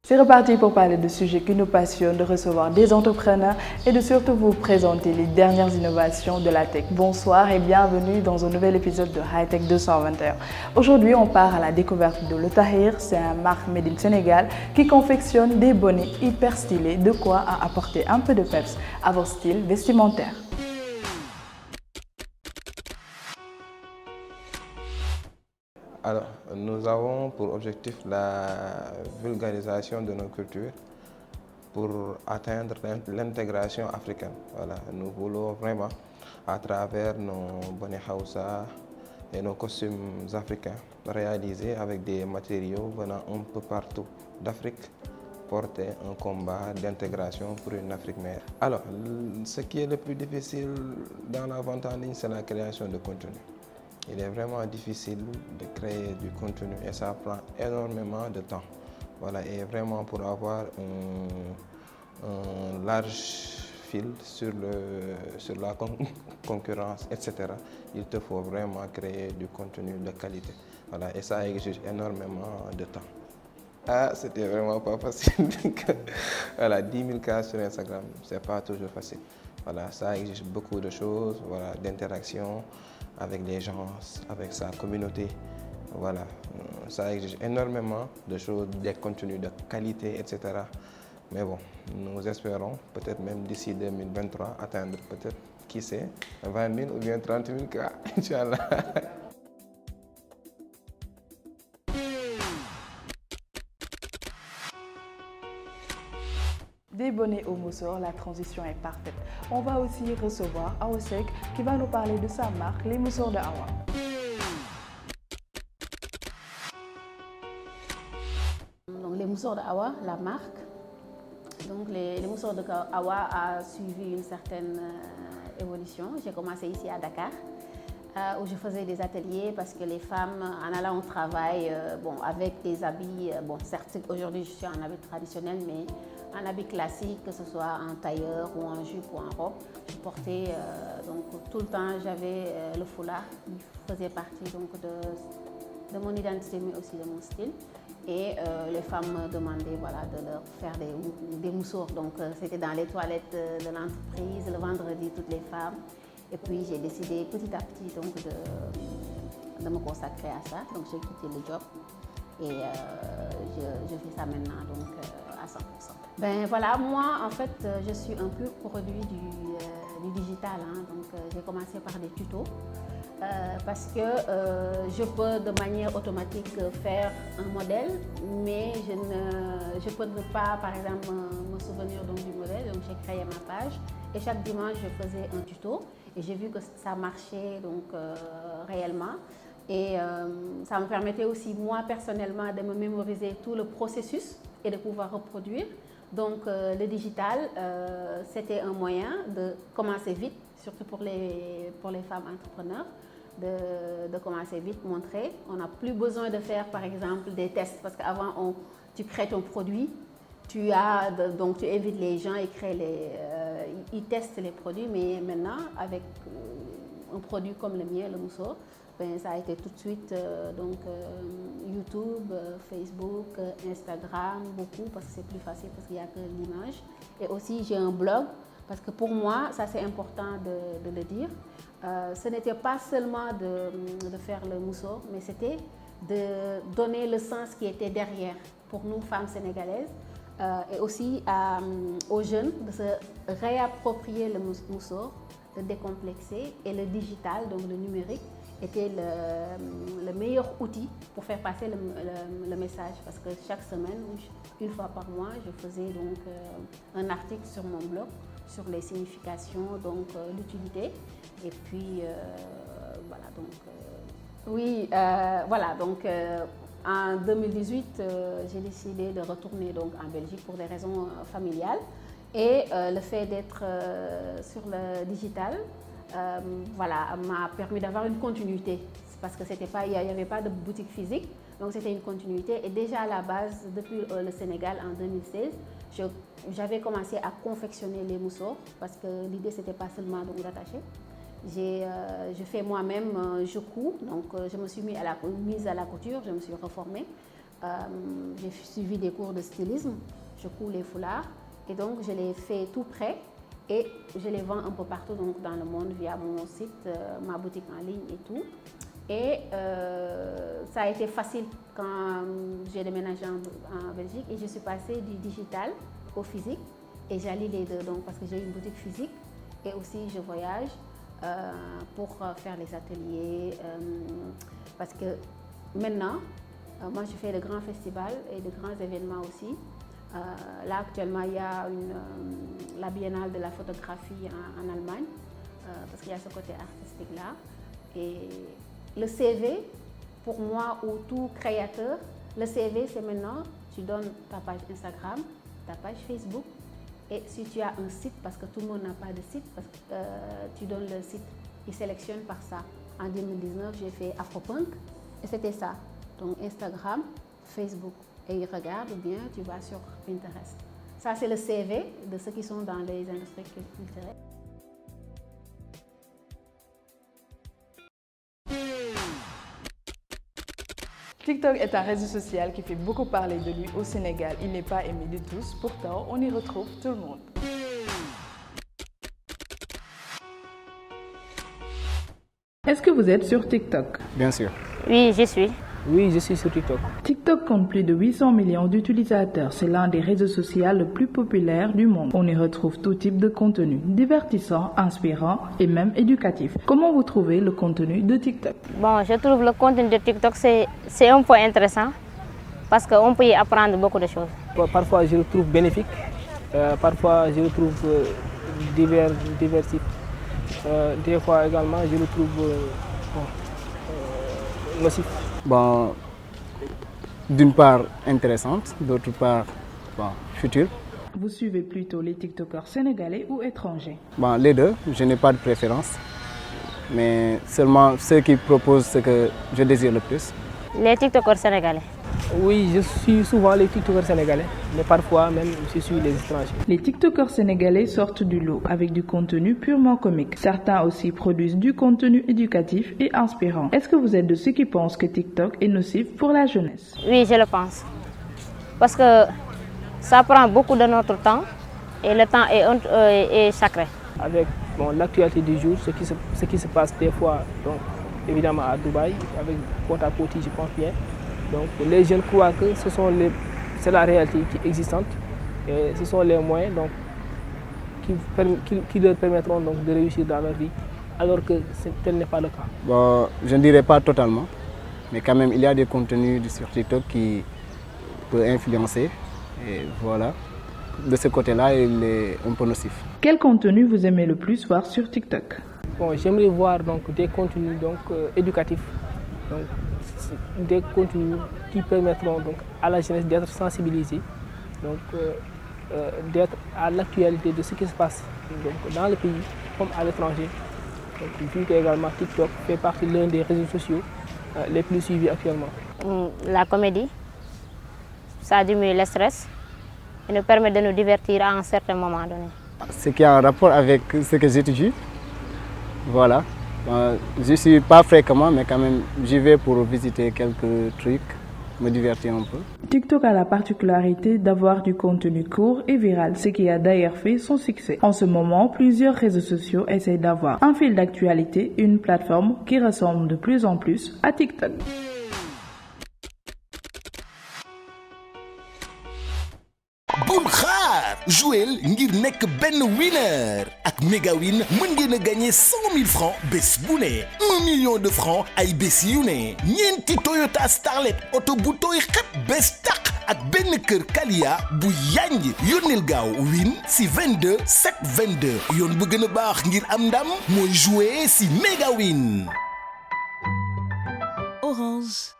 C'est reparti pour parler de sujets qui nous passionnent, de recevoir des entrepreneurs et de surtout vous présenter les dernières innovations de la tech. Bonsoir et bienvenue dans un nouvel épisode de Hightech 221. Aujourd'hui, on part à la découverte de Le Tahir. C'est un marque made in Sénégal qui confectionne des bonnets hyper stylés, de quoi apporter un peu de peps à vos styles vestimentaires. Alors, nous avons pour objectif la vulgarisation de nos cultures pour atteindre l'intégration africaine. Voilà, nous voulons vraiment, à travers nos bonnets Hausa et nos costumes africains, réaliser avec des matériaux venant un peu partout d'Afrique, porter un combat d'intégration pour une Afrique meilleure. Alors, ce qui est le plus difficile dans la vente en ligne, c'est la création de contenu. Il est vraiment difficile de créer du contenu et ça prend énormément de temps. Voilà, et vraiment pour avoir un large fil sur la concurrence, etc., il te faut vraiment créer du contenu de qualité. Voilà, et ça exige énormément de temps. Ah, c'était vraiment pas facile. Voilà, 10 000 cas sur Instagram, c'est pas toujours facile. Voilà, ça exige beaucoup de choses, voilà, d'interaction avec les gens, avec sa communauté. Voilà, ça exige énormément de choses, des contenus de qualité, etc. Mais bon, nous espérons peut-être même d'ici 2023 atteindre peut-être, qui sait, 20 000 ou bien 30 000 cas, Inch'Allah. Des bonnets au Moussor, la transition est parfaite. On va aussi recevoir Awasek qui va nous parler de sa marque, les Moussors de Awa. Donc, les Moussors de Awa, la marque. Donc, les Moussors de Awa a suivi une certaine évolution. J'ai commencé ici à Dakar, où je faisais des ateliers parce que les femmes, en allant au travail, avec des habits, certes aujourd'hui je suis en habit traditionnel, mais en habit classique, que ce soit en tailleur ou en jupe ou en robe, je portais donc tout le temps, j'avais le foulard qui faisait partie donc de mon identité mais aussi de mon style. Et les femmes me demandaient voilà, de leur faire des moussoirs. Donc c'était dans les toilettes de l'entreprise, le vendredi, toutes les femmes. Et puis j'ai décidé petit à petit donc, de me consacrer à ça. Donc j'ai quitté le job et je fais ça maintenant donc, à 100%. Ben voilà, moi en fait je suis un peu produit du digital. Hein. Donc j'ai commencé par des tutos. Parce que je peux de manière automatique faire un modèle, mais je peux ne pas, par exemple, me souvenir donc, du modèle. Donc j'ai créé ma page et chaque dimanche je faisais un tuto et j'ai vu que ça marchait donc, réellement. Et ça me permettait aussi moi personnellement de me mémoriser tout le processus et de pouvoir reproduire. Donc le digital, c'était un moyen de commencer vite, surtout pour les femmes entrepreneurs. De commencer vite, montrer. On n'a plus besoin de faire par exemple des tests parce qu'avant tu crées ton produit, donc tu invites les gens, ils testent les produits, mais maintenant avec un produit comme le mien, le Moussor, ben, ça a été tout de suite YouTube, Facebook, Instagram, beaucoup parce que c'est plus facile parce qu'il n'y a que l'image. Et aussi j'ai un blog parce que pour moi, ça c'est important de le dire. Ce n'était pas seulement de faire le Moussor, mais c'était de donner le sens qui était derrière pour nous, femmes sénégalaises, et aussi aux jeunes de se réapproprier le Moussor, de décomplexer, et le digital, donc le numérique, était le meilleur outil pour faire passer le message. Parce que chaque semaine, une fois par mois, je faisais donc un article sur mon blog sur les significations, donc l'utilité. Et puis, voilà, donc, voilà, donc en 2018, j'ai décidé de retourner donc, en Belgique pour des raisons familiales. Et le fait d'être sur le digital, voilà, m'a permis d'avoir une continuité. Parce que il n'y avait pas de boutique physique, donc c'était une continuité. Et déjà à la base, depuis le Sénégal en 2016, j'avais commencé à confectionner les mousseaux parce que l'idée c'était pas seulement de d'attacher. Je fais moi-même, je couds, donc je me suis mise à la couture, je me suis reformée j'ai suivi des cours de stylisme, je couds les foulards et donc je les fais tout prêt et je les vends un peu partout donc dans le monde via mon site, ma boutique en ligne et tout. Et ça a été facile quand j'ai déménagé en Belgique et je suis passée du digital au physique et j'allie les deux donc parce que j'ai une boutique physique et aussi je voyage pour faire les ateliers parce que maintenant moi je fais de grands festivals et de grands événements aussi. Là actuellement il y a la biennale de la photographie en Allemagne parce qu'il y a ce côté artistique là et le CV pour moi ou tout créateur, le CV c'est maintenant tu donnes ta page Instagram, ta page Facebook et si tu as un site parce que tout le monde n'a pas de site parce que tu donnes le site, ils sélectionnent par ça. En 2019 j'ai fait Afropunk et c'était ça. Donc Instagram, Facebook et ils regardent ou bien tu vas sur Pinterest. Ça c'est le CV de ceux qui sont dans les industries culturelles. TikTok est un réseau social qui fait beaucoup parler de lui au Sénégal. Il n'est pas aimé de tous, pourtant on y retrouve tout le monde. Est-ce que vous êtes sur TikTok? Bien sûr. Oui, je suis. Oui, je suis sur TikTok. TikTok compte plus de 800 millions d'utilisateurs. C'est l'un des réseaux sociaux les plus populaires du monde. On y retrouve tout type de contenu, divertissant, inspirant et même éducatif. Comment vous trouvez le contenu de TikTok? Bon, je trouve le contenu de TikTok c'est un peu intéressant parce qu'on peut y apprendre beaucoup de choses. Parfois, je le trouve bénéfique. Parfois, je le trouve diversif. Des fois également, je le trouve nocif. Bon, d'une part intéressante, d'autre part future. Vous suivez plutôt les TikTokers sénégalais ou étrangers? Bon, les deux, je n'ai pas de préférence, mais seulement ceux qui proposent ce que je désire le plus. Les TikTokers sénégalais. Oui, je suis souvent les TikTokers sénégalais, mais parfois même je suis les étrangers. Les TikTokers sénégalais sortent du lot avec du contenu purement comique. Certains aussi produisent du contenu éducatif et inspirant. Est-ce que vous êtes de ceux qui pensent que TikTok est nocif pour la jeunesse? Oui, je le pense. Parce que ça prend beaucoup de notre temps et le temps est sacré. Avec l'actualité du jour, ce qui se passe des fois, donc, évidemment à Dubaï, avec Port-à-Poti, je pense bien. Donc les jeunes croient que c'est la réalité qui est existante et ce sont les moyens donc, qui leur permettront donc, de réussir dans leur vie, alors que tel n'est pas le cas. Bon, je ne dirais pas totalement, mais quand même il y a des contenus sur TikTok qui peuvent influencer et voilà. De ce côté-là, il est un peu nocif. Quel contenu vous aimez le plus voir sur TikTok? Bon, j'aimerais voir donc, des contenus donc, éducatifs. Donc, des contenus qui permettront donc, à la jeunesse d'être sensibilisée, donc d'être à l'actualité de ce qui se passe donc, dans le pays comme à l'étranger. Vu qu'également TikTok fait partie de l'un des réseaux sociaux les plus suivis actuellement. La comédie, ça diminue le stress et nous permet de nous divertir à un certain moment donné. Ce qui a un rapport avec ce que j'étudie, voilà. Je ne suis pas fréquemment, mais quand même, j'y vais pour visiter quelques trucs, me divertir un peu. TikTok a la particularité d'avoir du contenu court et viral, ce qui a d'ailleurs fait son succès. En ce moment, plusieurs réseaux sociaux essaient d'avoir un fil d'actualité, une plateforme qui ressemble de plus en plus à TikTok. bul xaar jouel ngir nekk benn winner ak Megawin mën ngeen a gagné 100 000 francs bés bu ne 1 million de francs ay bés yu ne ñeenti Toyota Starlet oto bu tooy xep bés tàq ak benn kër Kalia bu yanj yónneel gaaw win si 22 7 22 yoon bu gën a baax ngir am ndam mooy jouer si Megawin. Orange.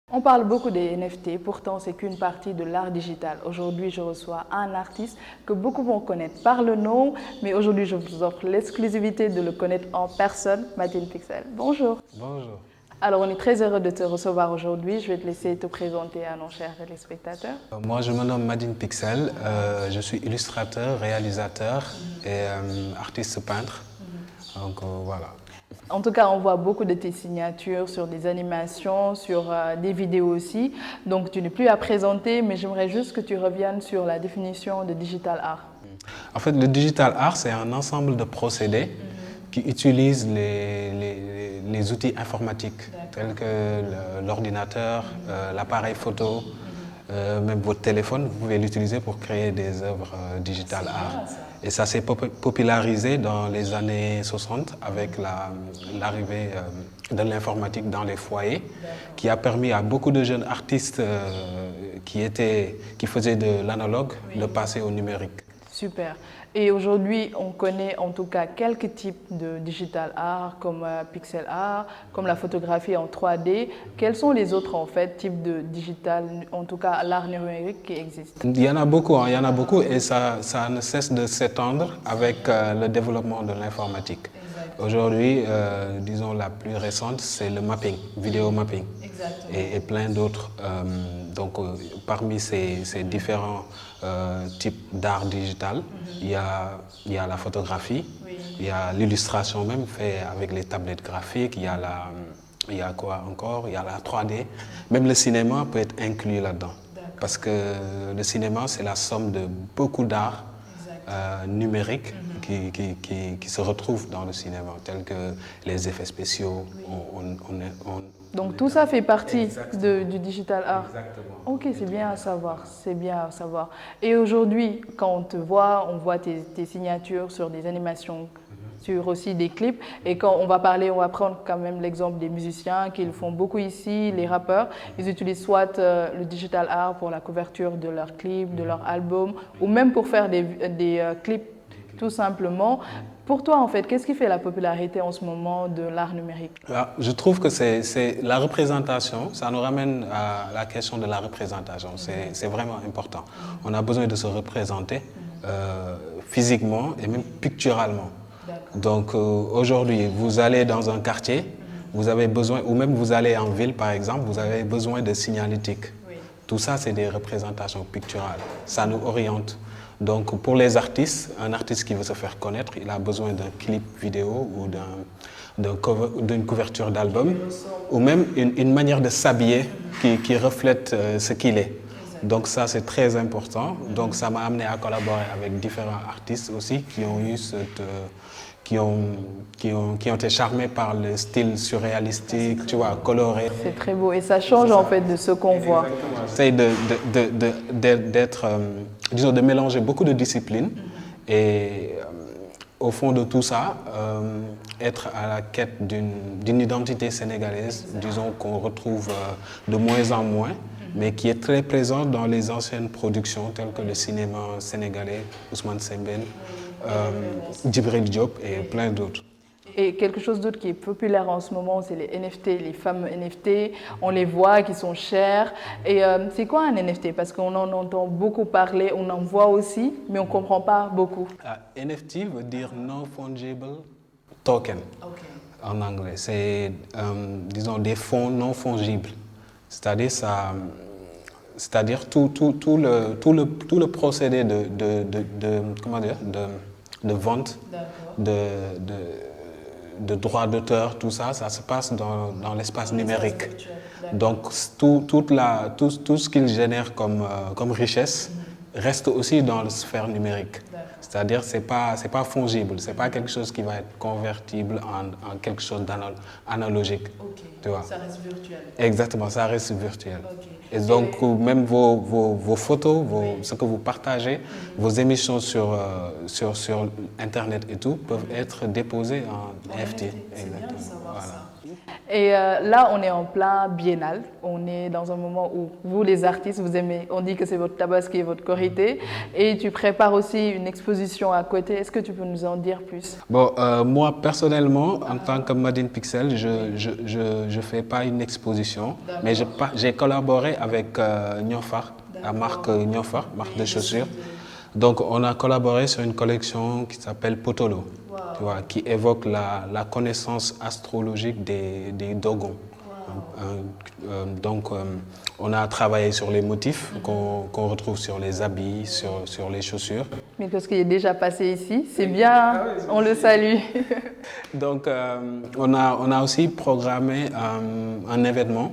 On parle beaucoup des NFT, pourtant c'est qu'une partie de l'art digital. Aujourd'hui, je reçois un artiste que beaucoup vont connaître par le nom, mais aujourd'hui, je vous offre l'exclusivité de le connaître en personne, Madine Pixel. Bonjour. Bonjour. Alors, on est très heureux de te recevoir aujourd'hui. Je vais te laisser te présenter à nos chers téléspectateurs. Moi, je me nomme Madine Pixel. Je suis illustrateur, réalisateur et artiste peintre. Donc, voilà. En tout cas, on voit beaucoup de tes signatures sur des animations, sur des vidéos aussi. Donc, tu n'es plus à présenter, mais j'aimerais juste que tu reviennes sur la définition de digital art. En fait, le digital art, c'est un ensemble de procédés qui utilisent les outils informatiques tels que l'ordinateur, l'appareil photo, même votre téléphone. Vous pouvez l'utiliser pour créer des œuvres digital art. Et ça s'est popularisé dans les années 60 avec l'arrivée de l'informatique dans les foyers, qui a permis à beaucoup de jeunes artistes qui faisaient de l'analogue de passer au numérique. Super. Et aujourd'hui, on connaît en tout cas quelques types de digital art, comme pixel art, comme la photographie en 3D. Quels sont les autres en fait types de digital, en tout cas l'art numérique qui existent? Il y en a beaucoup, il y en a beaucoup, et ça ne cesse de s'étendre avec le développement de l'informatique. Aujourd'hui, disons la plus récente, c'est le mapping, vidéo mapping, et plein d'autres. Donc, parmi ces différents types d'art digital, il y a la photographie, il y a l'illustration même faite avec les tablettes graphiques, il y a quoi encore? Il y a la 3D. Même le cinéma peut être inclus là-dedans. Parce que le cinéma, c'est la somme de beaucoup d'art numérique qui se retrouvent dans le cinéma, tels que les effets spéciaux. Donc tout ça fait partie du digital art. Exactement. Ok, c'est bien à savoir, c'est bien à savoir. Et aujourd'hui, quand on te voit, on voit tes signatures sur des animations, sur aussi des clips. Et quand on va prendre quand même l'exemple des musiciens qui le font beaucoup ici, les rappeurs. Ils utilisent soit le digital art pour la couverture de leurs clips, de leurs albums, ou même pour faire des clips tout simplement. Pour toi, en fait, qu'est-ce qui fait la popularité en ce moment de l'art numérique? Je trouve que c'est la représentation, ça nous ramène à la question de la représentation. C'est vraiment important. On a besoin de se représenter physiquement et même picturalement. Donc aujourd'hui, vous allez dans un quartier, vous avez besoin, ou même vous allez en ville par exemple, vous avez besoin de signalétique. Tout ça, c'est des représentations picturales. Ça nous oriente. Donc pour les artistes, un artiste qui veut se faire connaître, il a besoin d'un clip vidéo ou d'une couverture d'album, ou même une manière de s'habiller qui reflète ce qu'il est. Donc ça, c'est très important. Donc ça m'a amené à collaborer avec différents artistes aussi qui ont eu qui ont été charmés par le style surréalistique, tu vois, coloré. C'est très beau et ça change en fait de ce qu'on voit. J'essaie de mélanger beaucoup de disciplines et au fond de tout ça, être à la quête d'une identité sénégalaise, disons qu'on retrouve de moins en moins, mais qui est très présente dans les anciennes productions telles que le cinéma sénégalais, Ousmane Sembène, Djibril Diop et plein d'autres. Et quelque chose d'autre qui est populaire en ce moment, c'est les NFT, les fameux NFT. On les voit, qui sont chers. Et c'est quoi un NFT? Parce qu'on en entend beaucoup parler, on en voit aussi, mais on ne comprend pas beaucoup. NFT veut dire Non-Fungible Token en anglais. C'est, disons, des fonds non fungibles. C'est-à-dire tout le procédé de vente, de droits d'auteur, tout ça, ça se passe dans l'espace numérique. Donc tout ce qu'il génère comme richesse reste aussi dans la sphère numérique. C'est-à-dire c'est pas fongible, c'est pas quelque chose qui va être convertible en quelque chose d'analogique. Tu vois? Ça reste virtuel. Exactement, ça reste virtuel. Et donc même vos photos, ce que vous partagez, vos émissions sur Internet et tout peuvent être déposées en NFT. Exactement. Voilà. Et là, on est en plein biennale. On est dans un moment où vous, les artistes, vous aimez, on dit que c'est votre tabaski et votre korité. Et tu prépares aussi une exposition à côté. Est-ce que tu peux nous en dire plus? Bon, moi, personnellement, en tant que Madine Pixel, je fais pas une exposition, mais j'ai collaboré avec Niofar, la marque Niofar, marque de chaussures. Donc, on a collaboré sur une collection qui s'appelle Potolo, tu vois, qui évoque la connaissance astrologique des Dogons. On a travaillé sur les motifs qu'on retrouve sur les habits, sur les chaussures. Mais qu'est-ce qui est déjà passé ici, c'est bien, on le salue. Donc, on a aussi programmé un événement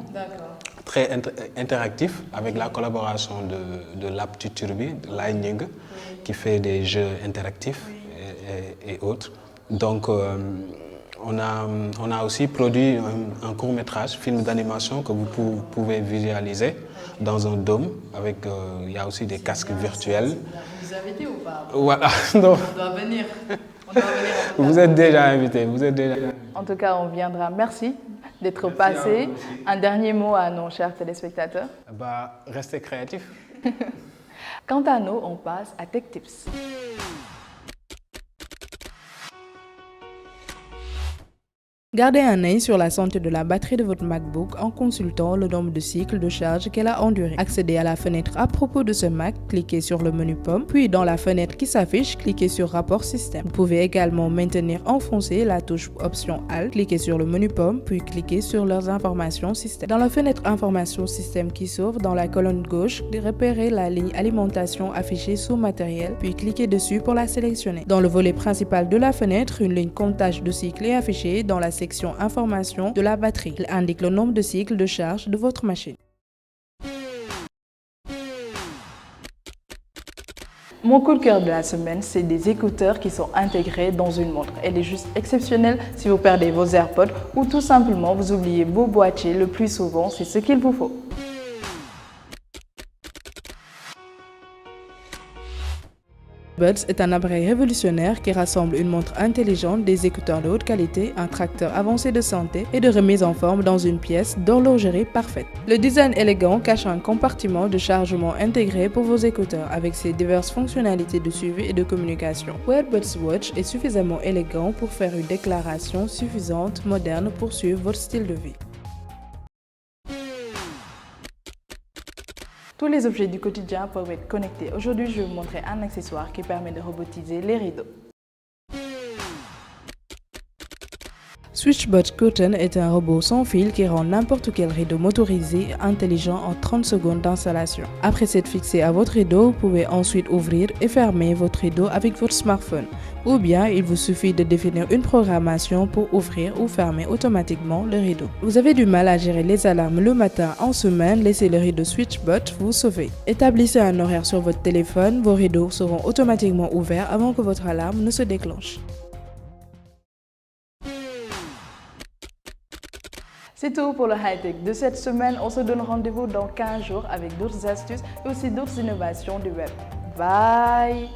très interactif avec la collaboration de l'Aptitude Turbi, de Lai Nying, qui fait des jeux interactifs et autres. Donc, on a aussi produit un court-métrage, film d'animation que vous pouvez visualiser dans un dôme. Il y a aussi des casques virtuels. Vous êtes invité ou pas? Voilà. Donc, on doit venir. Vous êtes déjà invité. En tout cas, on viendra. Merci d'être passé. Un dernier mot à nos chers téléspectateurs. Restez créatifs. Quant à nous, on passe à Tech Tips. Gardez un œil sur la santé de la batterie de votre MacBook en consultant le nombre de cycles de charge qu'elle a enduré. Accédez à la fenêtre à propos de ce Mac, cliquez sur le menu Pomme, puis dans la fenêtre qui s'affiche, cliquez sur Rapport Système. Vous pouvez également maintenir enfoncée la touche Option Alt, cliquez sur le menu Pomme, puis cliquez sur leurs informations système. Dans la fenêtre Informations système qui s'ouvre dans la colonne gauche, repérez la ligne Alimentation affichée sous Matériel, puis cliquez dessus pour la sélectionner. Dans le volet principal de la fenêtre, une ligne comptage de cycles est affichée dans la section Information de la batterie. Il indique le nombre de cycles de charge de votre machine. Mon coup de cœur de la semaine, c'est des écouteurs qui sont intégrés dans une montre. Elle est juste exceptionnelle si vous perdez vos AirPods ou tout simplement vous oubliez vos boîtiers le plus souvent, c'est ce qu'il vous faut. Buds est un appareil révolutionnaire qui rassemble une montre intelligente, des écouteurs de haute qualité, un tracteur avancé de santé et de remise en forme dans une pièce d'horlogerie parfaite. Le design élégant cache un compartiment de chargement intégré pour vos écouteurs avec ses diverses fonctionnalités de suivi et de communication. Wear Buds Watch est suffisamment élégant pour faire une déclaration suffisante, moderne pour suivre votre style de vie. Tous les objets du quotidien peuvent être connectés. Aujourd'hui, je vais vous montrer un accessoire qui permet de robotiser les rideaux. SwitchBot Curtain est un robot sans fil qui rend n'importe quel rideau motorisé intelligent en 30 secondes d'installation. Après s'être fixé à votre rideau, vous pouvez ensuite ouvrir et fermer votre rideau avec votre smartphone. Ou bien, il vous suffit de définir une programmation pour ouvrir ou fermer automatiquement le rideau. Vous avez du mal à gérer les alarmes le matin en semaine, laissez le rideau SwitchBot vous sauver. Établissez un horaire sur votre téléphone, vos rideaux seront automatiquement ouverts avant que votre alarme ne se déclenche. C'est tout pour le high-tech de cette semaine. On se donne rendez-vous dans 15 jours avec d'autres astuces et aussi d'autres innovations du web. Bye!